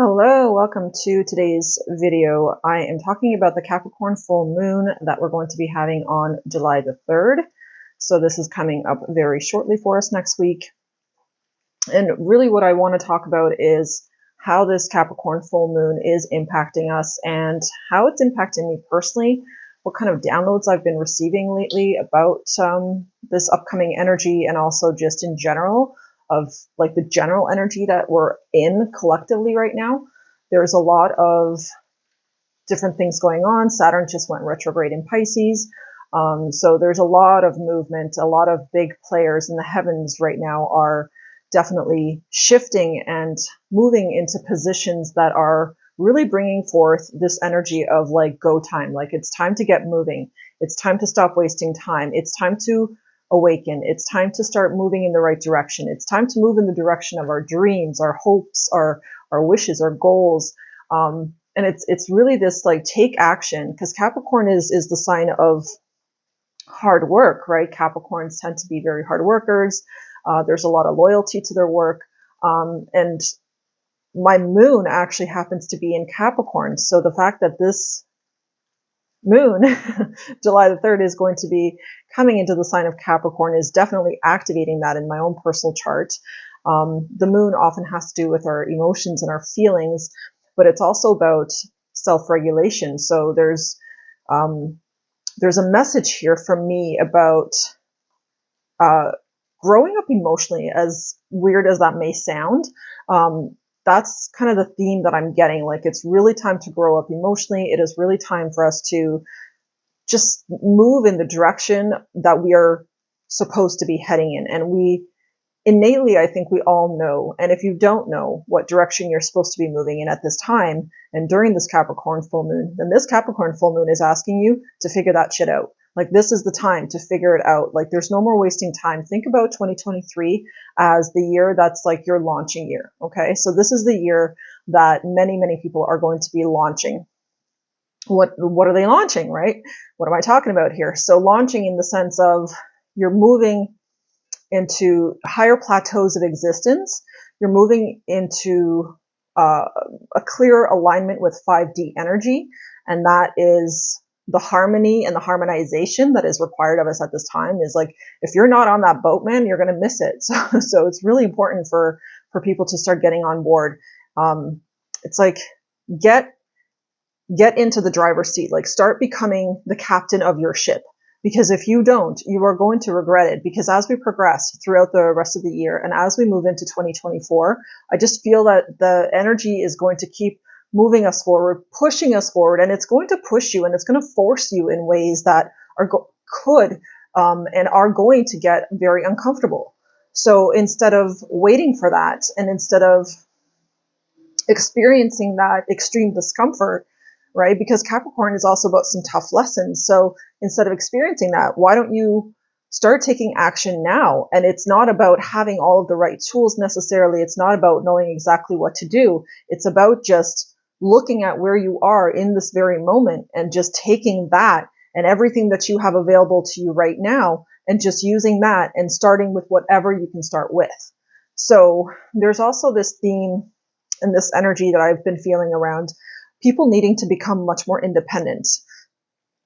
Hello, welcome to today's video. I am talking about the Capricorn full moon that we're going to be having on July the 3rd. So this is coming up very shortly for us next week. And really what I want to talk about is how this Capricorn full moon is impacting us and how it's impacting me personally, what kind of downloads I've been receiving lately about this upcoming energy, and also just in general of like the general energy that we're in collectively right now. There's a lot of different things going on. Saturn just went retrograde in Pisces. So there's a lot of movement. A lot of big players in the heavens right now are definitely shifting and moving into positions that are really bringing forth this energy of like go time. Like it's time to get moving. It's time to stop wasting time. It's time to awaken. It's time to start moving in the right direction. It's time to move in the direction of our dreams, our hopes, our wishes, our goals. And it's really this like take action, because Capricorn is the sign of hard work, right? Capricorns tend to be very hard workers. There's a lot of loyalty to their work. And my moon actually happens to be in Capricorn. So the fact that this moon, July the 3rd, is going to be coming into the sign of Capricorn is definitely activating that in my own personal chart. The moon often has to do with our emotions and our feelings, but it's also about self-regulation. So there's a message here from me about growing up emotionally, as weird as that may sound. That's kind of the theme that I'm getting. Like, it's really time to grow up emotionally. It is really time for us to just move in the direction that we are supposed to be heading in. And we innately, I think we all know. And if you don't know what direction you're supposed to be moving in at this time and during this Capricorn full moon, then this Capricorn full moon is asking you to figure that shit out. Like, this is the time to figure it out. Like, there's no more wasting time. Think about 2023 as the year that's like your launching year. Okay. So this is the year that many people are going to be launching. What are they launching, right? What am I talking about here? So launching in the sense of you're moving into higher plateaus of existence. You're moving into a clear alignment with 5D energy, and that is the harmony and the harmonization that is required of us at this time. Is like, if you're not on that boat, man, you're going to miss it. So it's really important for people to start getting on board. It's like, get into the driver's seat. Like, start becoming the captain of your ship. Because if you don't, you are going to regret it. Because as we progress throughout the rest of the year and as we move into 2024, I just feel that the energy is going to keep moving us forward, pushing us forward, and it's going to push you and it's going to force you in ways that could and are going to get very uncomfortable. So instead of waiting for that, and instead of experiencing that extreme discomfort, right? Because Capricorn is also about some tough lessons. So instead of experiencing that, why don't you start taking action now? And it's not about having all of the right tools necessarily. It's not about knowing exactly what to do. It's about just looking at where you are in this very moment and just taking that and everything that you have available to you right now and just using that and starting with whatever you can start with. So there's also this theme and this energy that I've been feeling around people needing to become much more independent.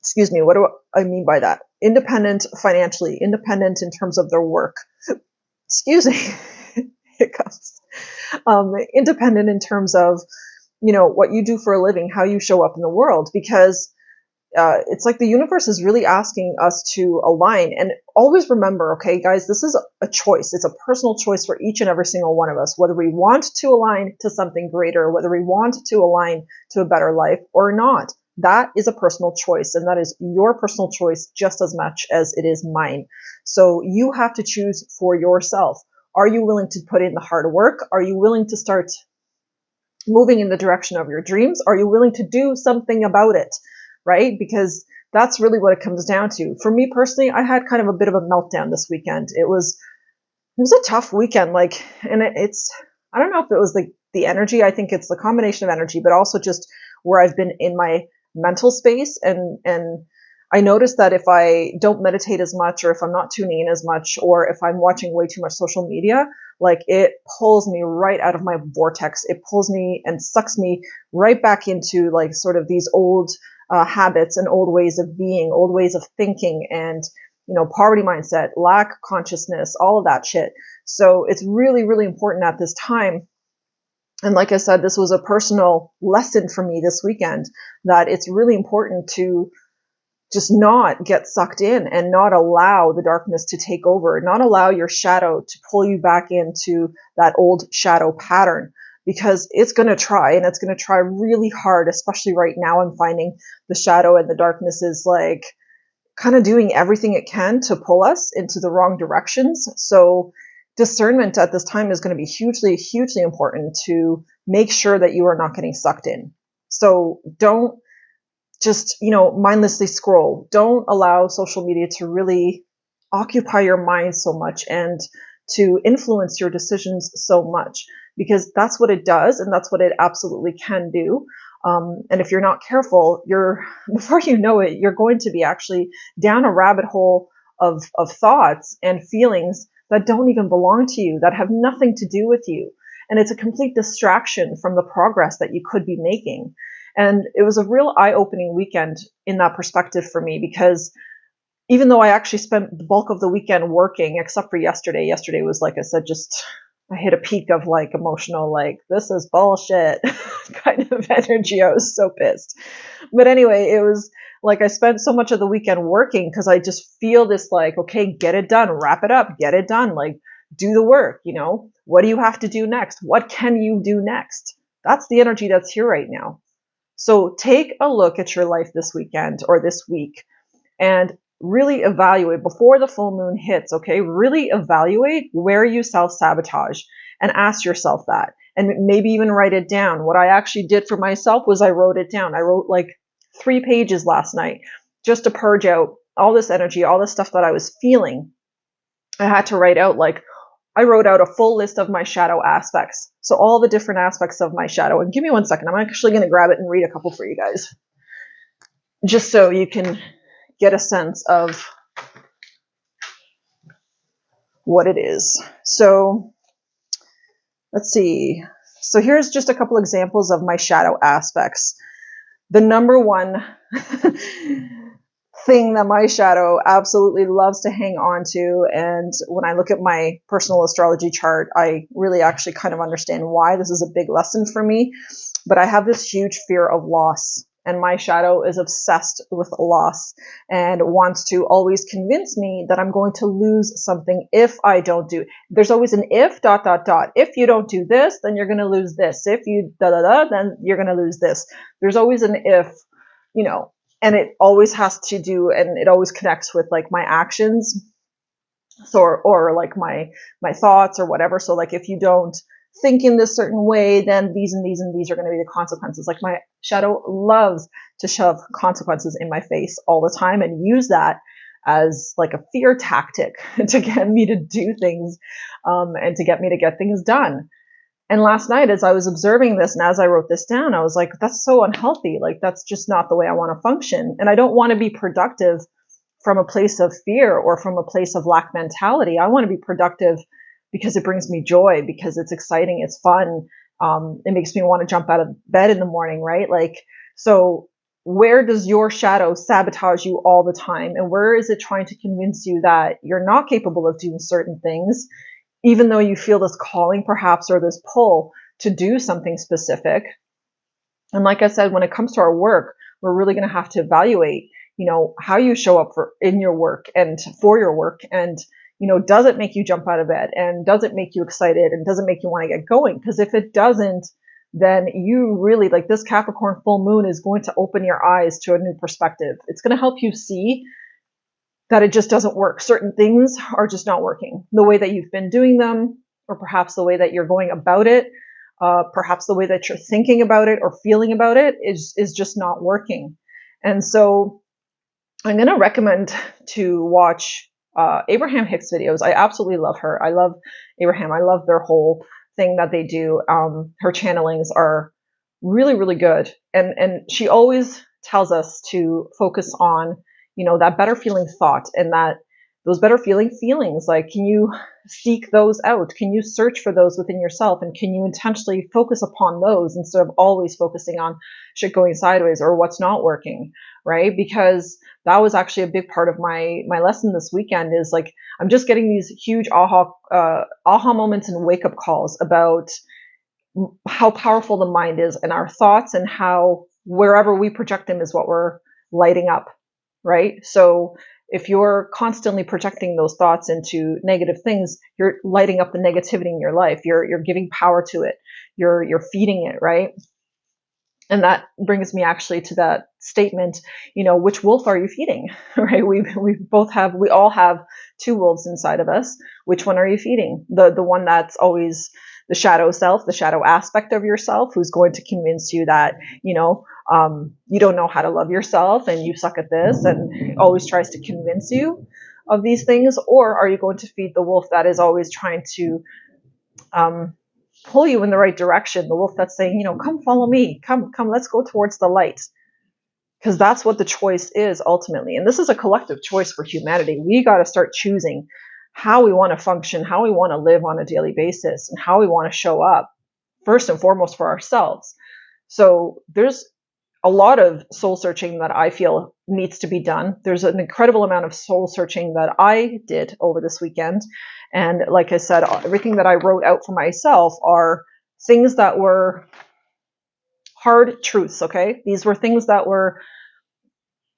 Excuse me, what do I mean by that? Independent financially, independent in terms of their work. Excuse me, hiccups. Independent in terms of, what you do for a living, how you show up in the world, because it's like the universe is really asking us to align. And always remember, okay, guys, this is a choice. It's a personal choice for each and every single one of us, whether we want to align to something greater, whether we want to align to a better life or not. That is a personal choice, and that is your personal choice just as much as it is mine. So you have to choose for yourself. Are you willing to put in the hard work? Are you willing to start moving in the direction of your dreams? Are you willing to do something about it? Right? Because that's really what it comes down to. For me personally, I had kind of a bit of a meltdown this weekend. It was a tough weekend. Like, and I don't know if it was the energy. I think it's the combination of energy, but also just where I've been in my mental space. And I notice that if I don't meditate as much, or if I'm not tuning in as much, or if I'm watching way too much social media, like it pulls me right out of my vortex. It pulls me and sucks me right back into like sort of these old habits and old ways of being, old ways of thinking, and poverty mindset, lack consciousness, all of that shit. So it's really, really important at this time. And like I said, this was a personal lesson for me this weekend, that it's really important to just not get sucked in and not allow the darkness to take over, not allow your shadow to pull you back into that old shadow pattern, because it's going to try, and it's going to try really hard, especially right now. I'm finding the shadow and the darkness is like kind of doing everything it can to pull us into the wrong directions. So discernment at this time is going to be hugely, hugely important to make sure that you are not getting sucked in. So don't just, mindlessly scroll. Don't allow social media to really occupy your mind so much and to influence your decisions so much, because that's what it does, and that's what it absolutely can do. And if you're not careful, before you know it, you're going to be actually down a rabbit hole of thoughts and feelings that don't even belong to you, that have nothing to do with you. And it's a complete distraction from the progress that you could be making. And it was a real eye-opening weekend in that perspective for me, because even though I actually spent the bulk of the weekend working, except for yesterday was, like I said, just I hit a peak of like emotional, like, this is bullshit kind of energy. I was so pissed. But anyway, it was like I spent so much of the weekend working because I just feel this like, okay, get it done, wrap it up, get it done, like do the work, what do you have to do next? What can you do next? That's the energy that's here right now. So take a look at your life this weekend or this week and really evaluate before the full moon hits, okay? Really evaluate where you self-sabotage and ask yourself that. And maybe even write it down. What I actually did for myself was I wrote it down. I wrote like 3 pages last night just to purge out all this energy, all this stuff that I was feeling. I had to write out I wrote out a full list of my shadow aspects. So all the different aspects of my shadow. And give me 1 second. I'm actually going to grab it and read a couple for you guys, just so you can get a sense of what it is. So let's see. So here's just a couple examples of my shadow aspects. The number one thing that my shadow absolutely loves to hang on to, and when I look at my personal astrology chart, I really actually kind of understand why this is a big lesson for me. But I have this huge fear of loss, and my shadow is obsessed with loss and wants to always convince me that I'm going to lose something if I don't do. There's always an if ... If you don't do this, then you're going to lose this. If you then you're going to lose this. There's always an if, and it always has to do, and it always connects with like my actions, so or like my thoughts or whatever. So like if you don't think in this certain way, then these and these and these are going to be the consequences. Like my shadow loves to shove consequences in my face all the time and use that as like a fear tactic to get me to do things, and to get me to get things done. And last night, as I was observing this and as I wrote this down, I was like, that's so unhealthy. Like, that's just not the way I want to function. And I don't want to be productive from a place of fear or from a place of lack mentality. I want to be productive because it brings me joy, because it's exciting, it's fun. It makes me want to jump out of bed in the morning, right? Like, so where does your shadow sabotage you all the time? And where is it trying to convince you that you're not capable of doing certain things, even though you feel this calling perhaps, or this pull to do something specific? And like I said, when it comes to our work, we're really going to have to evaluate, how you show up in your work and for your work. And, does it make you jump out of bed? And does it make you excited? And does it make you want to get going? Because if it doesn't, then you really, like, this Capricorn full moon is going to open your eyes to a new perspective. It's going to help you see that it just doesn't work. Certain things are just not working the way that you've been doing them, or perhaps the way that you're going about it, perhaps the way that you're thinking about it or feeling about it is just not working. And so I'm going to recommend to watch Abraham Hicks videos. I absolutely love her. I love Abraham. I love their whole thing that they do. Her channelings are really, really good. And she always tells us to focus on, that better feeling thought and those better feeling feelings. Like, can you seek those out? Can you search for those within yourself? And can you intentionally focus upon those instead of always focusing on shit going sideways or what's not working, right? Because that was actually a big part of my lesson this weekend, is like, I'm just getting these huge aha moments and wake up calls about how powerful the mind is and our thoughts, and how wherever we project them is what we're lighting up, right? So if you're constantly projecting those thoughts into negative things, you're lighting up the negativity in your life. You're giving power to it. You're feeding it, right? And that brings me actually to that statement, which wolf are you feeding, right? We all have two wolves inside of us. Which one are you feeding? The one that's always the shadow self, the shadow aspect of yourself, who's going to convince you that, you don't know how to love yourself and you suck at this, and always tries to convince you of these things? Or are you going to feed the wolf that is always trying to, pull you in the right direction, the wolf that's saying, come follow me, come, let's go towards the light? Because that's what the choice is ultimately. And this is a collective choice for humanity. We got to start choosing how we want to function, how we want to live on a daily basis, and how we want to show up, first and foremost for ourselves. So there's a lot of soul searching that I feel needs to be done. There's an incredible amount of soul searching that I did over this weekend. And like I said, everything that I wrote out for myself are things that were hard truths, okay? These were things that were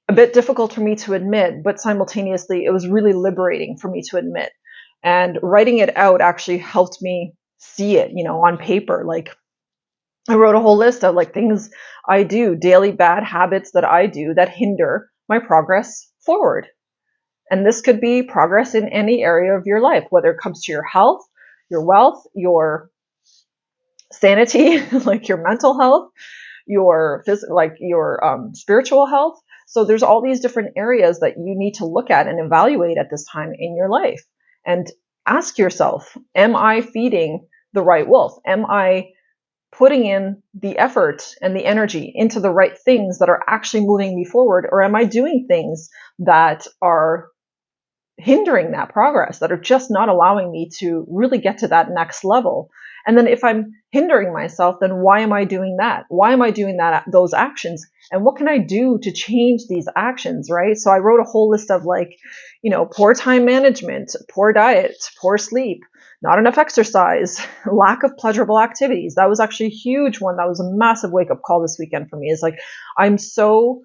a bit difficult for me to admit, but simultaneously it was really liberating for me to admit. And writing it out actually helped me see it, on paper. Like, I wrote a whole list of like things I do, daily bad habits that I do that hinder my progress forward. And this could be progress in any area of your life, whether it comes to your health, your wealth, your sanity, like your mental health, your spiritual health. So there's all these different areas that you need to look at and evaluate at this time in your life, and ask yourself, am I feeding the right wolf? Am I putting in the effort and the energy into the right things that are actually moving me forward? Or am I doing things that are hindering that progress, that are just not allowing me to really get to that next level? And then if I'm hindering myself, then why am I doing that? Why am I doing those actions? And what can I do to change these actions, right? So I wrote a whole list of like, poor time management, poor diet, poor sleep, not enough exercise, lack of pleasurable activities. That was actually a huge one. That was a massive wake-up call this weekend for me. It's like, I'm so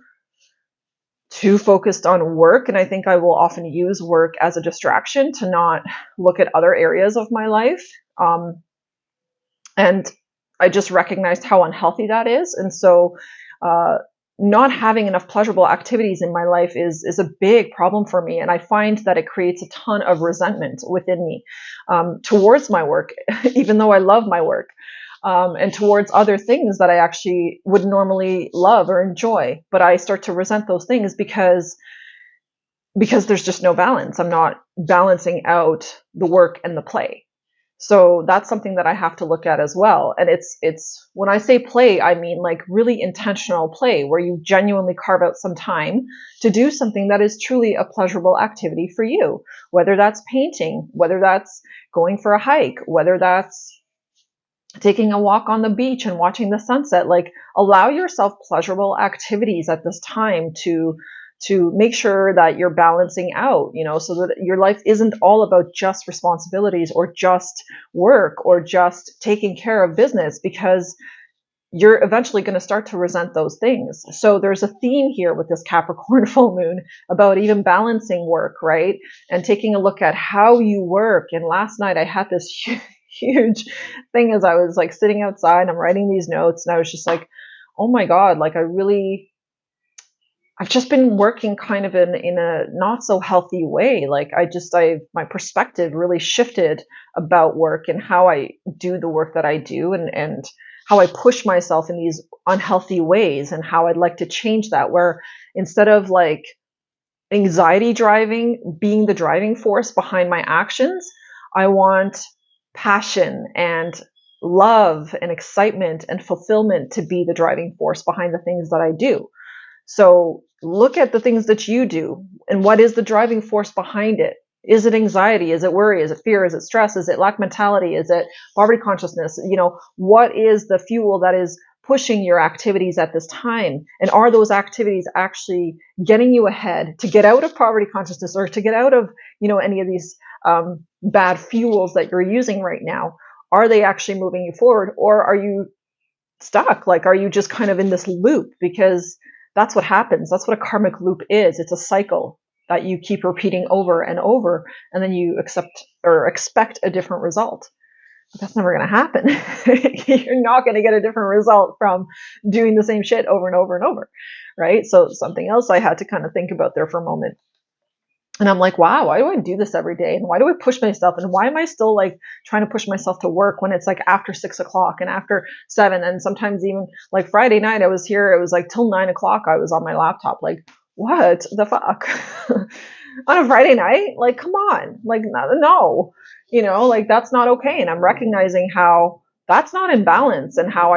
too focused on work, and I think I will often use work as a distraction to not look at other areas of my life. And I just recognized how unhealthy that is. And so not having enough pleasurable activities in my life is a big problem for me. And I find that it creates a ton of resentment within me towards my work, even though I love my work, and towards other things that I actually would normally love or enjoy. But I start to resent those things because there's just no balance. I'm not balancing out the work and the play. So that's something that I have to look at as well. And it's when I say play, I mean like really intentional play, where you genuinely carve out some time to do something that is truly a pleasurable activity for you, whether that's painting, whether that's going for a hike, whether that's taking a walk on the beach and watching the sunset. Like, allow yourself pleasurable activities at this time to make sure that you're balancing out, so that your life isn't all about just responsibilities or just work or just taking care of business, because you're eventually going to start to resent those things. So there's a theme here with this Capricorn full moon about even balancing work, right? And taking a look at how you work. And last night I had this huge thing as I was like sitting outside, I'm writing these notes, and I was just like, oh my God, like I've just been working kind of in a not so healthy way. Like my perspective really shifted about work and how I do the work that I do, and how I push myself in these unhealthy ways, and how I'd like to change that, where instead of like anxiety being the driving force behind my actions, I want passion and love and excitement and fulfillment to be the driving force behind the things that I do. So Look at the things that you do and what is the driving force behind it. Is it anxiety? Is it worry? Is it fear? Is it stress? Is it lack mentality? Is it poverty consciousness? What is the fuel that is pushing your activities at this time? And are those activities actually getting you ahead to get out of poverty consciousness, or to get out of, any of these bad fuels that you're using right now? Are they actually moving you forward, or are you stuck? Like, are you just kind of in this loop? Because that's what happens. That's what a karmic loop is. It's a cycle that you keep repeating over and over, and then you accept or expect a different result. But that's never going to happen. You're not going to get a different result from doing the same shit over and over and over, right? So something else I had to kind of think about there for a moment. And I'm like, wow, why do I do this every day? And why do I push myself? And why am I still like trying to push myself to work when it's like after 6 o'clock and after 7? And sometimes even like Friday night, I was here, it was like till 9 o'clock, I was on my laptop. Like, what the fuck? On a Friday night? Like, come on. Like, no, like that's not okay. And I'm recognizing how that's not in balance, and how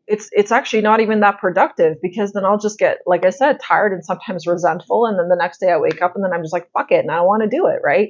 it's actually not even that productive, because then I'll just get, like I said, tired and sometimes resentful. And then the next day I wake up and then I'm just like, fuck it. And I don't want to do it. Right.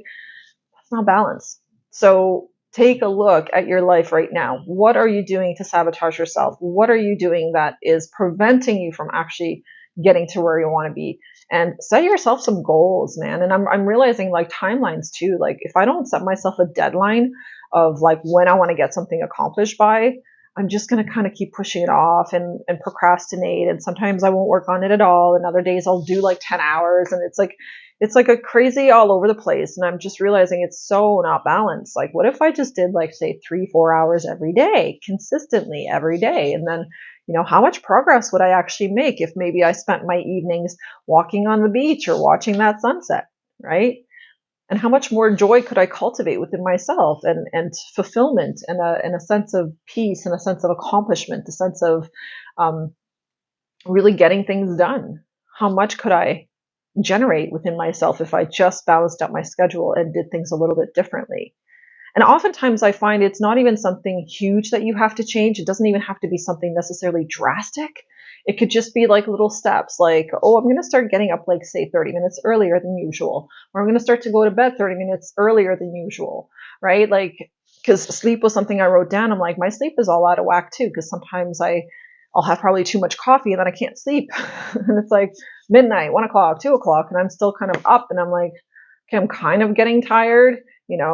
That's not balance. So take a look at your life right now. What are you doing to sabotage yourself? What are you doing that is preventing you from actually getting to where you want to be? And set yourself some goals, man. And I'm realizing like timelines too. Like if I don't set myself a deadline of like when I want to get something accomplished by, I'm just going to kind of keep pushing it off and procrastinate. And sometimes I won't work on it at all. And other days I'll do like 10 hours. And it's like a crazy all over the place. And I'm just realizing it's so not balanced. Like, what if I just did like, say, 3-4 hours every day, consistently every day? And then, how much progress would I actually make if maybe I spent my evenings walking on the beach or watching that sunset, right? And how much more joy could I cultivate within myself, and fulfillment, and a sense of peace, and a sense of accomplishment, a sense of really getting things done. How much could I generate within myself if I just balanced out my schedule and did things a little bit differently? And oftentimes I find it's not even something huge that you have to change. It doesn't even have to be something necessarily drastic. It could just be like little steps, like, oh, I'm going to start getting up, like, say, 30 minutes earlier than usual, or I'm going to start to go to bed 30 minutes earlier than usual, right? Like, because sleep was something I wrote down. I'm like, my sleep is all out of whack too, because sometimes I'll have probably too much coffee and then I can't sleep. And it's like midnight, 1 o'clock, 2 o'clock, and I'm still kind of up, and I'm like, okay, I'm kind of getting tired.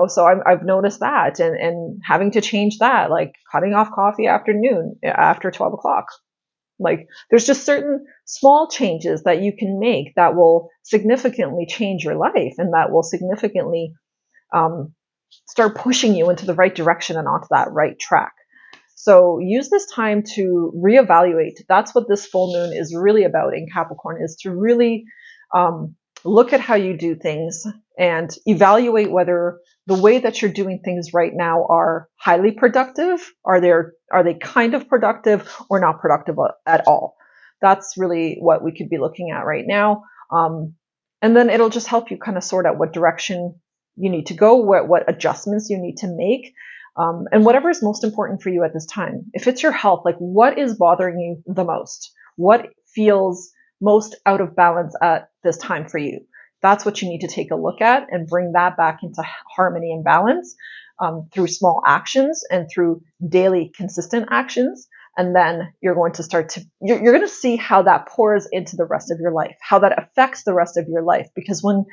So I've noticed that, and having to change that, like cutting off coffee after 12 o'clock. Like, there's just certain small changes that you can make that will significantly change your life, and that will significantly start pushing you into the right direction and onto that right track. So use this time to reevaluate. That's what this full moon is really about in Capricorn, is to really look at how you do things and evaluate whether the way that you're doing things right now are highly productive, are they kind of productive, or not productive at all. That's really what we could be looking at right now. And then it'll just help you kind of sort out what direction you need to go, what adjustments you need to make, and whatever is most important for you at this time. If it's your health, like, what is bothering you the most? What feels most out of balance at this time for you? That's what you need to take a look at and bring that back into harmony and balance through small actions and through daily consistent actions. And then you're going to you're going to see how that pours into the rest of your life, how that affects the rest of your life. Because when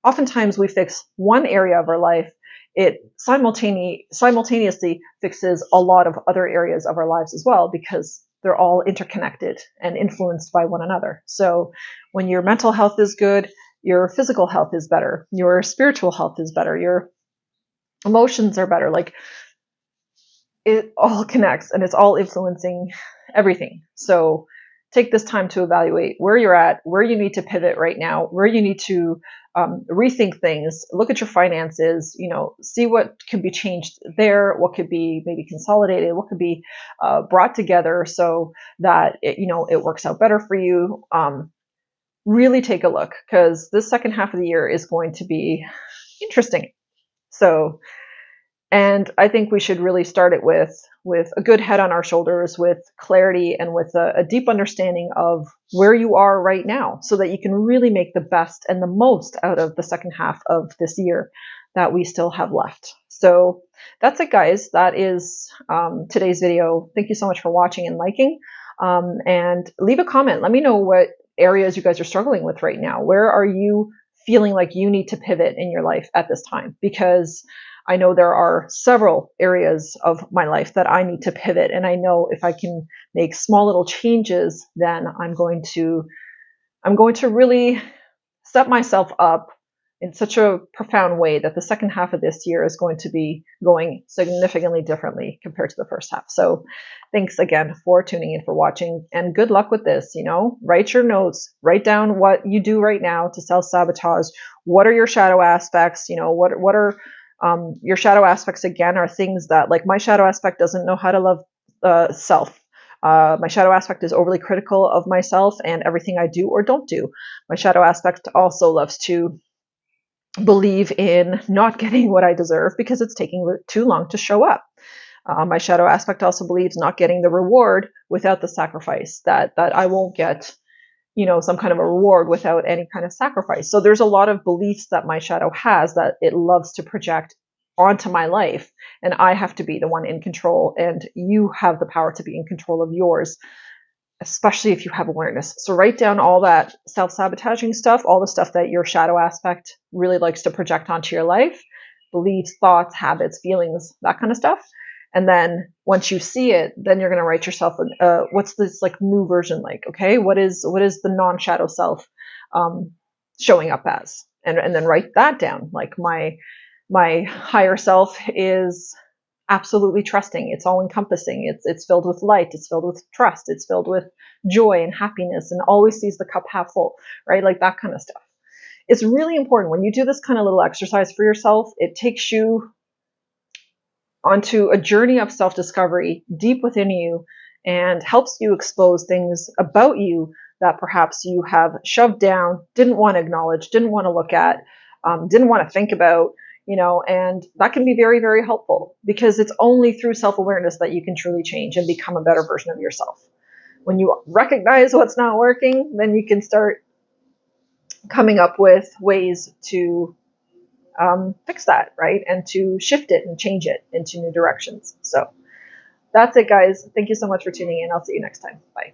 oftentimes we fix one area of our life, it simultaneously fixes a lot of other areas of our lives as well, because they're all interconnected and influenced by one another. So when your mental health is good, your physical health is better, your spiritual health is better, your emotions are better. Like, it all connects, and it's all influencing everything. So take this time to evaluate where you're at, where you need to pivot right now, where you need to rethink things, look at your finances, see what can be changed there, what could be maybe consolidated, what could be brought together so that it works out better for you. Really take a look, because this second half of the year is going to be interesting. So And I think we should really start it with a good head on our shoulders, with clarity, and with a deep understanding of where you are right now, so that you can really make the best and the most out of the second half of this year that we still have left. So that's it, guys. That is today's video. Thank you so much for watching and liking. And leave a comment. Let me know what areas you guys are struggling with right now. Where are you feeling like you need to pivot in your life at this time? Because I know there are several areas of my life that I need to pivot, and I know if I can make small little changes, then I'm going to really set myself up in such a profound way that the second half of this year is going to be going significantly differently compared to the first half. So thanks again for tuning in, for watching, and good luck with this. Write your notes, write down what you do right now to self-sabotage. What are your shadow aspects? What are your shadow aspects, again, are things that, like, my shadow aspect doesn't know how to love self. My shadow aspect is overly critical of myself and everything I do or don't do. My shadow aspect also loves to believe in not getting what I deserve because it's taking too long to show up. My shadow aspect also believes not getting the reward without the sacrifice, that I won't get some kind of a reward without any kind of sacrifice. So there's a lot of beliefs that my shadow has that it loves to project onto my life, and I have to be the one in control, and you have the power to be in control of yours, especially if you have awareness. So write down all that self-sabotaging stuff, all the stuff that your shadow aspect really likes to project onto your life, beliefs, thoughts, habits, feelings, that kind of stuff. And then once you see it, then you're going to write yourself, what's this like new version like? Okay, what is the non-shadow self showing up as? And then write that down. Like, my higher self is absolutely trusting. It's all encompassing. It's filled with light. It's filled with trust. It's filled with joy and happiness, and always sees the cup half full, right? Like that kind of stuff. It's really important when you do this kind of little exercise for yourself. It takes you onto a journey of self-discovery deep within you and helps you expose things about you that perhaps you have shoved down, didn't want to acknowledge, didn't want to look at, didn't want to think about, and that can be very, very helpful, because it's only through self-awareness that you can truly change and become a better version of yourself. When you recognize what's not working, then you can start coming up with ways to fix that, right? And to shift it and change it into new directions. So that's it, guys. Thank you so much for tuning in. I'll see you next time. Bye.